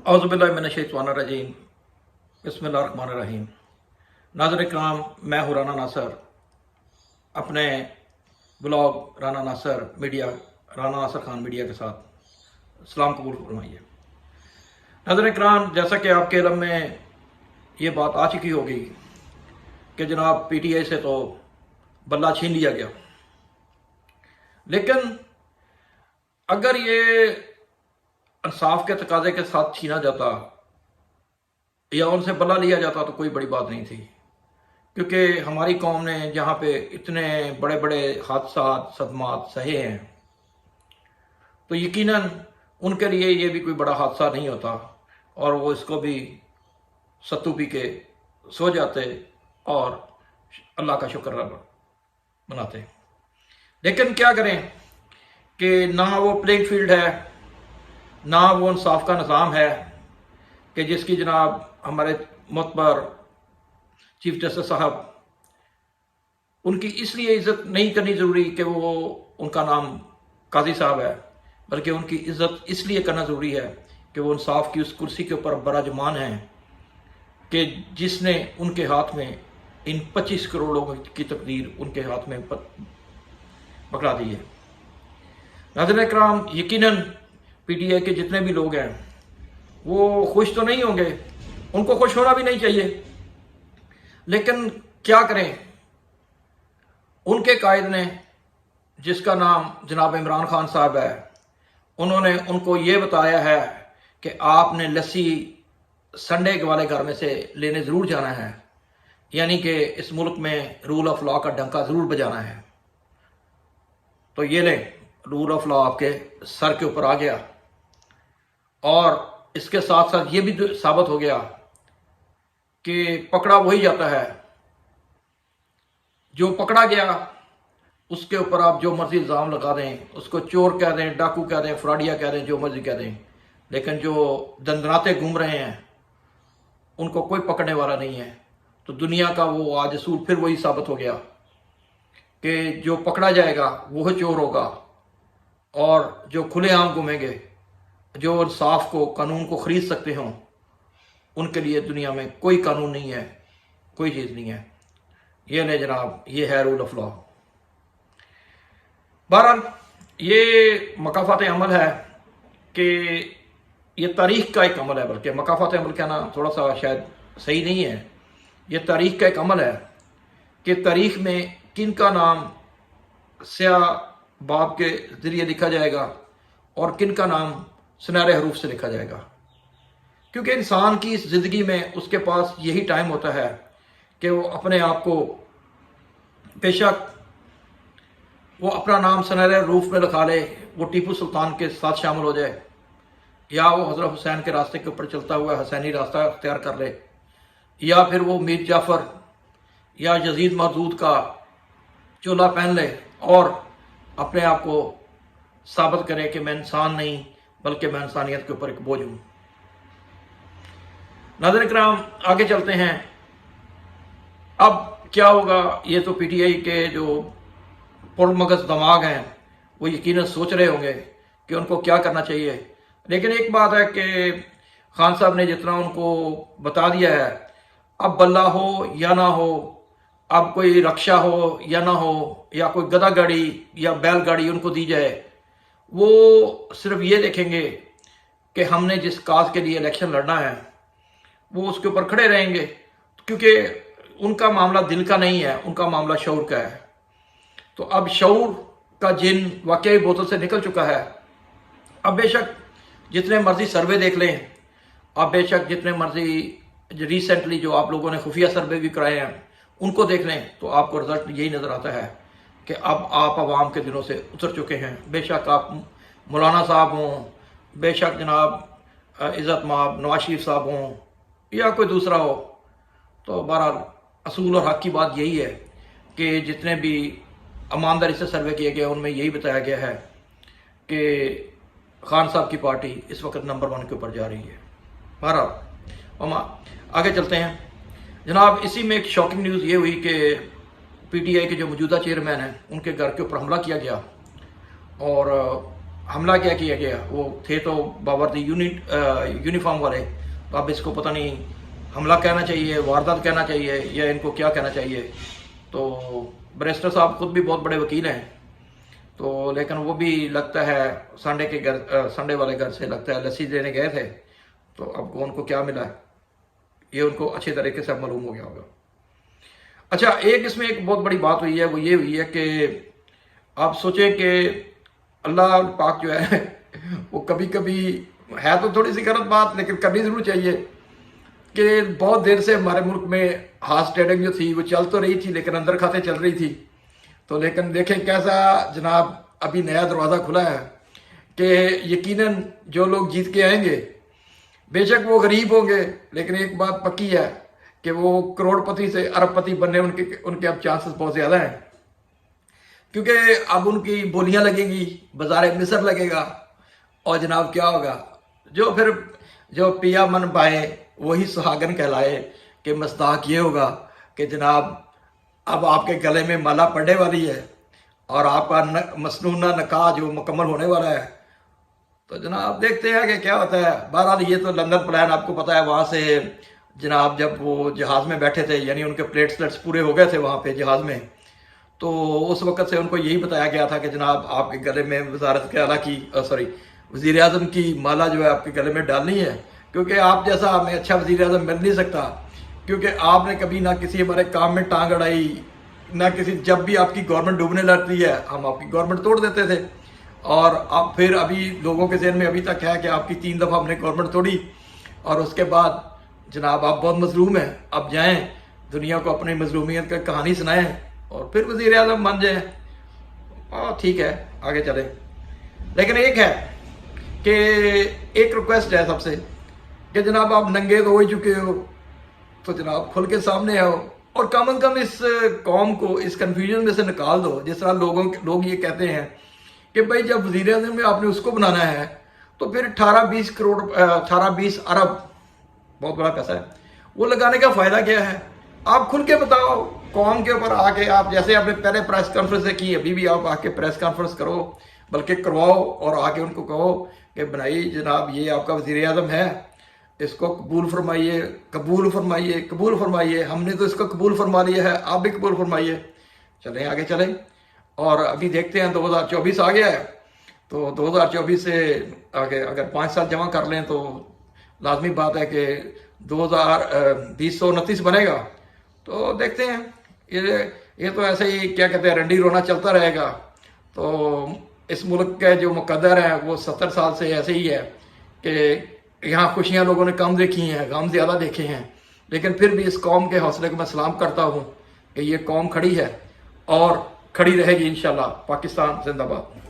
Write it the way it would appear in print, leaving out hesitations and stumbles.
औज़ुबिल्लाहिमिनश्शैतानिर्रजीम बिस्मिल्लाहिर्रहमानिर्रहीम। नाज़रीन इकराम, मैं हूँ राना नासर, अपने ब्लॉग राना नासर खान मीडिया के साथ सलाम कबूल फरमाइए। नाज़रीन इकराम, जैसा कि आपके इल्म में ये बात आ चुकी होगी कि जनाब PTI से तो बल्ला छीन लिया गया, लेकिन अगर ये इंसाफ के तकाजे के साथ छीना जाता या उनसे बल्ला लिया जाता तो कोई बड़ी बात नहीं थी, क्योंकि हमारी कौम ने जहाँ पे इतने बड़े बड़े हादसात सदमात सहे हैं तो यकीनन उनके लिए ये भी कोई बड़ा हादसा नहीं होता और वो इसको भी सत्तू पी के सो जाते और अल्लाह का शुक्र मनाते। लेकिन क्या करें कि ना वो प्लेइंग फील्ड है, ना वो इंसाफ का निज़ाम है कि जिसकी जनाब हमारे मोतबर चीफ जस्टिस साहब, उनकी इसलिए इज़्ज़त नहीं करनी ज़रूरी कि वो उनका नाम काजी साहब है, बल्कि उनकी इज़्ज़त इसलिए करना ज़रूरी है कि वो इंसाफ की उस कुर्सी के ऊपर बराजमान हैं कि जिसने उनके हाथ में इन 25 करोड़ लोगों की तकदीर उनके हाथ में पकड़ा दी है। नाज़रीन इकराम, यकीनन PTI के जितने भी लोग हैं वो खुश तो नहीं होंगे, उनको खुश होना भी नहीं चाहिए, लेकिन क्या करें, उनके कायद ने जिसका नाम जनाब इमरान खान साहब है, उन्होंने उनको ये बताया है कि आपने लस्सी संडे वाले घर में से लेने ज़रूर जाना है, यानी कि इस मुल्क में रूल ऑफ लॉ का डंका ज़रूर बजाना है। तो ये लें, रूल ऑफ लॉ आपके सर के ऊपर आ गया और इसके साथ साथ ये भी साबित हो गया कि पकड़ा वही जाता है, जो पकड़ा गया उसके ऊपर आप जो मर्जी इल्ज़ाम लगा दें, उसको चोर कह दें, डाकू कह दें, फ्रॉडिया कह दें, जो मर्जी कह दें, लेकिन जो दंदनाते घूम रहे हैं उनको कोई पकड़ने वाला नहीं है। तो दुनिया का वो आज असूल फिर वही साबित हो गया कि जो पकड़ा जाएगा वो चोर होगा और जो खुलेआम घूमेंगे, जो इंसाफ को, कानून को खरीद सकते हों, उनके लिए दुनिया में कोई कानून नहीं है, कोई चीज़ नहीं है। ये ले जनाब, ये है रूल ऑफ लॉ। बहरहाल ये मकाफात अमल है कि ये तारीख़ का एक अमल है, बल्कि मकाफात अमल कहना थोड़ा सा शायद सही नहीं है। ये तारीख़ का एक अमल है कि तारीख़ में किन का नाम स्याह बाब के ज़रिए लिखा जाएगा और किन का नाम सुनहरे हरूफ से लिखा जाएगा, क्योंकि इंसान की इस ज़िंदगी में उसके पास यही टाइम होता है कि वो अपने आप को, बेशक वो अपना नाम सुनहरे हरूफ में लिखा ले, वो टीपू सुल्तान के साथ शामिल हो जाए, या वो हज़रत हुसैन के रास्ते के ऊपर चलता हुआ हुसैनी रास्ता अख्तियार कर ले, या फिर वो मीर जाफ़र या यजीद महदूद का चोला पहन ले और अपने आप को साबित करे कि मैं इंसान नहीं बल्कि मैं इंसानियत के ऊपर एक बोझ हूँ। नाज़रीन इकराम, आगे चलते हैं। अब क्या होगा, ये तो PTI के जो पुरमगज़ दिमाग हैं वो यकीनन सोच रहे होंगे कि उनको क्या करना चाहिए, लेकिन एक बात है कि खान साहब ने जितना उनको बता दिया है, अब बल्ला हो या ना हो, अब कोई रक्षा हो या ना हो, या कोई गधा गाड़ी या बैलगाड़ी उनको दी जाए, वो सिर्फ ये देखेंगे कि हमने जिस काज के लिए इलेक्शन लड़ना है वो उसके ऊपर खड़े रहेंगे, क्योंकि उनका मामला दिल का नहीं है, उनका मामला शऊर का है। तो अब शऊर का जिन वाकई बोतल से निकल चुका है। अब बेशक जितने मर्जी सर्वे देख लें, अब बेशक जितने मर्जी रिसेंटली जो आप लोगों ने खुफिया सर्वे भी कराए हैं उनको देख लें, तो आपको रिजल्ट यही नज़र आता है कि अब आप आवाम के दिनों से उतर चुके हैं। बेशक आप मौलाना साहब हों, बेशक जनाब इज़्ज़त माब नवाज शरीफ साहब हों या कोई दूसरा हो, तो बहरहाल असूल और हक़ की बात यही है कि जितने भी ईमानदारी से सर्वे किए गए उनमें यही बताया गया है कि खान साहब की पार्टी इस वक्त नंबर 1 के ऊपर जा रही है। बहरहाल हम आगे चलते हैं जनाब। इसी में एक शॉकिंग न्यूज़ ये हुई कि PTI के जो मौजूदा चेयरमैन हैं उनके घर के ऊपर हमला किया गया और हमला क्या किया गया, वो थे तो बावर्दी यूनिफॉर्म वाले, तो अब इसको पता नहीं हमला कहना चाहिए, वारदात कहना चाहिए, या इनको क्या कहना चाहिए। तो बैरिस्टर साहब खुद भी बहुत बड़े वकील हैं, तो लेकिन वो भी लगता है संडे वाले घर से लगता है लस्सी लेने गए थे, तो अब उनको क्या मिला है ये उनको अच्छे तरीके से मालूम हो गया होगा। अच्छा, एक इसमें एक बहुत बड़ी बात हुई है, वो ये हुई है कि आप सोचें कि अल्लाह पाक जो है वो कभी कभी, है तो थोड़ी सी गलत बात लेकिन करनी जरूर चाहिए, कि बहुत देर से हमारे मुल्क में हार्स ट्रेडिंग जो थी वो चल तो रही थी लेकिन अंदर खाते चल रही थी। तो लेकिन देखें कैसा जनाब अभी नया दरवाज़ा खुला है कि यकीनन जो लोग जीत के आएंगे बेशक वो गरीब होंगे, लेकिन एक बात पक्की है कि वो करोड़पति से अरबपति बनने उनके अब चांसेस बहुत ज़्यादा हैं, क्योंकि अब उनकी बोलियां लगेंगी, बाजार मिस्र लगेगा, और जनाब क्या होगा, जो पिया मन पाए वही सुहागन कहलाए, कि मस्ताक ये होगा कि जनाब अब आपके गले में माला पड़ने वाली है और आपका मसनूना निकाह जो मुकम्मल होने वाला है। तो जनाब देखते हैं कि क्या होता है। बहरहाल ये तो लंदन प्लान आपको पता है, वहाँ से जनाब जब वो जहाज़ में बैठे थे, यानी उनके प्लेट्स पूरे हो गए थे वहाँ पे जहाज़ में, तो उस वक़्त से उनको यही बताया गया था कि जनाब आपके गले में वज़ारत के आला की वज़ीर आज़म की माला जो है आपके गले में डालनी है, क्योंकि आप जैसा हमें अच्छा वज़ीर आज़म मिल नहीं सकता, क्योंकि आपने कभी ना किसी हमारे काम में टांग अड़ाई, ना किसी, जब भी आपकी गवर्नमेंट डूबने लगती है हम आपकी गवर्नमेंट तोड़ देते थे, और अब फिर अभी लोगों के ज़हन में अभी तक है कि आपकी 3 दफ़ा हमने गवर्नमेंट तोड़ी, और उसके बाद जनाब आप बहुत मजलूम हैं, अब जाएं दुनिया को अपनी मजलूमियत की कहानी सुनाएं और फिर वज़ीर आज़म बन जाएं। ठीक है, आगे चलें। लेकिन एक है कि एक रिक्वेस्ट है सबसे कि जनाब आप नंगे तो हो ही चुके हो, तो जनाब खुल के सामने आओ और कम से कम इस कौम को इस कन्फ्यूजन में से निकाल दो। जिस तरह लोग ये कहते हैं कि भाई जब वज़ीर आज़म में आपने उसको बनाना है तो फिर 18-20 अरब बहुत बड़ा पैसा है, वो लगाने का फ़ायदा क्या है। आप खुल के बताओ कौम के ऊपर आके, आप जैसे आपने पहले प्रेस कॉन्फ्रेंस की, अभी भी आप आके प्रेस कॉन्फ्रेंस करो, बल्कि करवाओ, और आके उनको कहो कि बनाई जनाब ये आपका वज़ीर आज़म है, इसको कबूल फरमाइए, कबूल फरमाइए, कबूल फरमाइए। हमने तो इसको कबूल फरमा लिया है, आप भी कबूल फरमाइए। चलें आगे चलें, और अभी देखते हैं 2024 आ गया है, तो 2024 से आगे अगर 5 साल जमा कर लें तो लाजमी बात है कि 2029 बनेगा। तो देखते हैं, ये तो ऐसे ही क्या कहते हैं रंडी रोना चलता रहेगा। तो इस मुल्क के जो मुकद्दर है वो 70 साल से ऐसे ही है कि यहाँ खुशियाँ लोगों ने कम देखी हैं, गम ज़्यादा देखे हैं, लेकिन फिर भी इस कौम के हौसले को मैं सलाम करता हूँ कि ये कौम खड़ी है और खड़ी रहेगी इंशाल्लाह। पाकिस्तान जिंदाबाद।